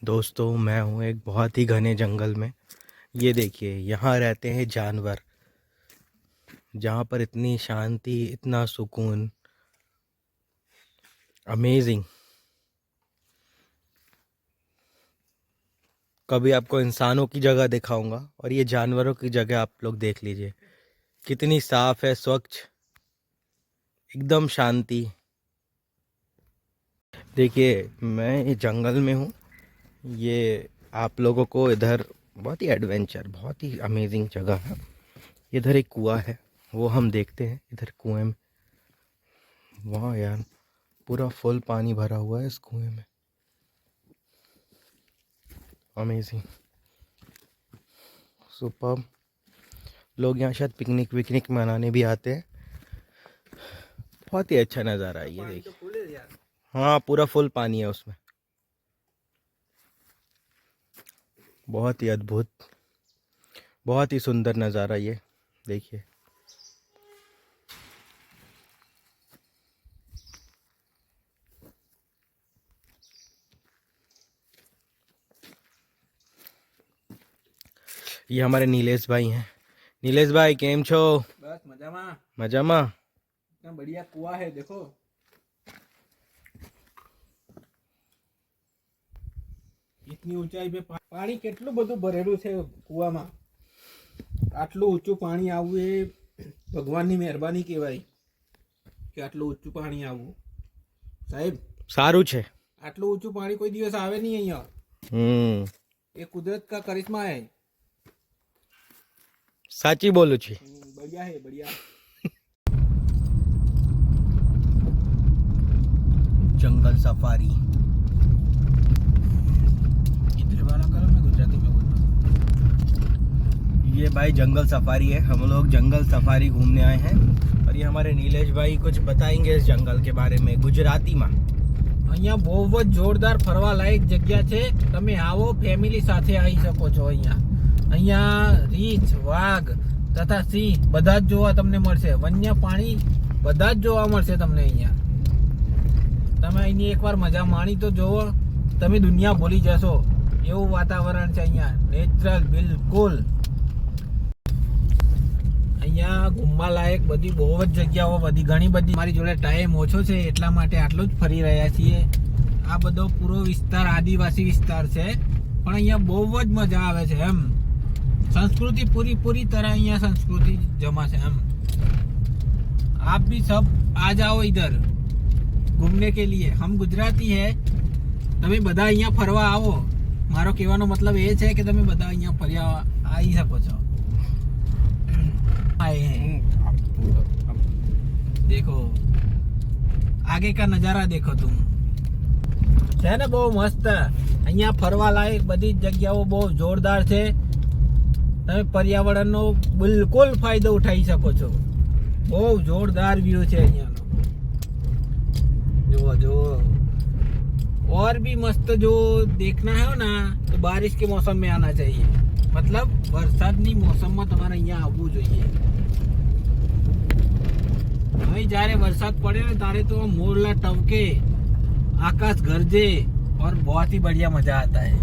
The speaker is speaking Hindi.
दोस्तों मैं हूँ एक बहुत ही घने जंगल में। ये देखिए यहाँ रहते हैं जानवर, जहाँ पर इतनी शांति, इतना सुकून, अमेजिंग। कभी आपको इंसानों की जगह दिखाऊंगा और ये जानवरों की जगह आप लोग देख लीजिए, कितनी साफ है, स्वच्छ, एकदम शांति। देखिए मैं ये जंगल में हूँ। ये आप लोगों को इधर बहुत ही एडवेंचर, बहुत ही अमेजिंग जगह है। इधर एक कुआं है, वो हम देखते हैं इधर कुएं में। वाह यार, पूरा फुल पानी भरा हुआ है इस कुएं में। Amazing, super. लोग यहाँ शायद पिकनिक विकनिक मनाने भी आते हैं। बहुत ही अच्छा नज़ारा है ये देखिए। हाँ पूरा फुल पानी है उसमें। बहुत ही अद्भुत, बहुत ही सुंदर नज़ारा ये देखिए। ये हमारे नीलेश भाई हैं। नीलेश भाई केम छो? बस मजामा। मजामा। इतना बढ़िया कुआं है, देखो। इतनी ऊंचाई पे पानी કેટલું બધું ભરેલું છે કુવામાં। આટલું ઊંચું પાણી આવવું એ ભગવાનની મહેરબાની કહેવાય કે આટલું ઊંચું પાણી આવવું। સાહેબ સારું છે। આટલું ઊંચું પાણી કોઈ દિવસ આવે નહીં અહીંયા। એ કુદરત का करिश्मा है। સાચી બોલું છું। बढ़िया है, बढ़िया। जंगल सफारी। इधर वाला करो, मैं गुजराती में बोलता हूँ। ये भाई जंगल सफारी है, हम लोग जंगल सफारी घूमने आए हैं और ये हमारे नीलेश भाई कुछ बताएंगे इस जंगल के बारे में गुजराती में। અહીંયા બહુ જ જોરદાર ફરવા લાયક જગ્યા છે। તમે આવો, ફેમિલી સાથે આવી શકો છો। અહીંયા રીંછ, વાઘ તથા સિંહ બધા જ જોવા તમને મળશે। વન્ય પ્રાણી બધા જ જોવા મળશે તમને અહીંયા। તમે અહીંની એકવાર મજા માણી તો જોવો, તમે દુનિયા ભૂલી જશો એવું વાતાવરણ છે અહીંયા। નેચરલ બિલકુલ। અહીંયા ઘૂમવા લાયક બધી બહુ જ જગ્યાઓ, બધી ઘણી બધી। મારી જોડે ટાઈમ ઓછો છે એટલા માટે આટલું જ ફરી રહ્યા છીએ। આ બધો પૂરો વિસ્તાર આદિવાસી વિસ્તાર છે, પણ અહીંયા બહુ જ મજા આવે છે એમ। संस्कृति पूरी तरह यहाँ संस्कृति जमा से हम। आप भी सब आ जाओ इधर घूमने के लिए। हम गुजराती है, તમે બધા અહીંયા ફરવા આવો। મારો કહેવાનો મતલબ એ છે કે તમે બધા અહીંયા ફર્યા આવી શકો છો। आए हैं, देखो आगे का नजारा देखो तुम। છે ને બહુ મસ્ત। અહીંયા ફરવા લાયક બધી જગ્યાઓ બહુ જોરદાર છે। તમે પર્યાવરણનો બિલકુલ ફાયદો ઉઠાવી શકો છો। બહુ જોરદાર વ્યૂ છે અહીંયાનો। જો જો और भी मस्त जो देखना है ना, तो बारिश के मौसम में आना चाहिए। मतलब વરસાદની મોસમમાં તમારે અહીંયા આવવું જોઈએ। હવે જ્યારે વરસાદ પડે ને તારે તો મોરલા ટવકે, आकाश गरजे और बहुत ही बढ़िया मजा आता है।